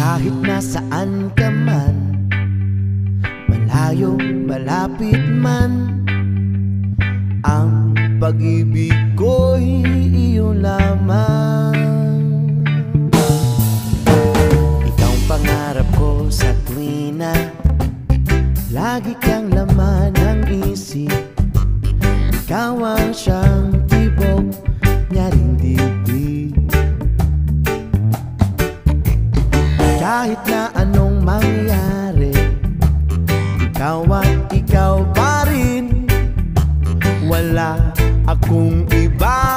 Kahit nasaan ka man, malayo, malapit man, ang pag-ibig ko'y iyo lamang. Ikaw ang pangarap ko sa tuwina, lagi kang laman ng isip. Ikaw ang siyang tibok niya ring dibdib. Kahit na anong mangyari, ikaw at ikaw pa rin. Wala akong iba.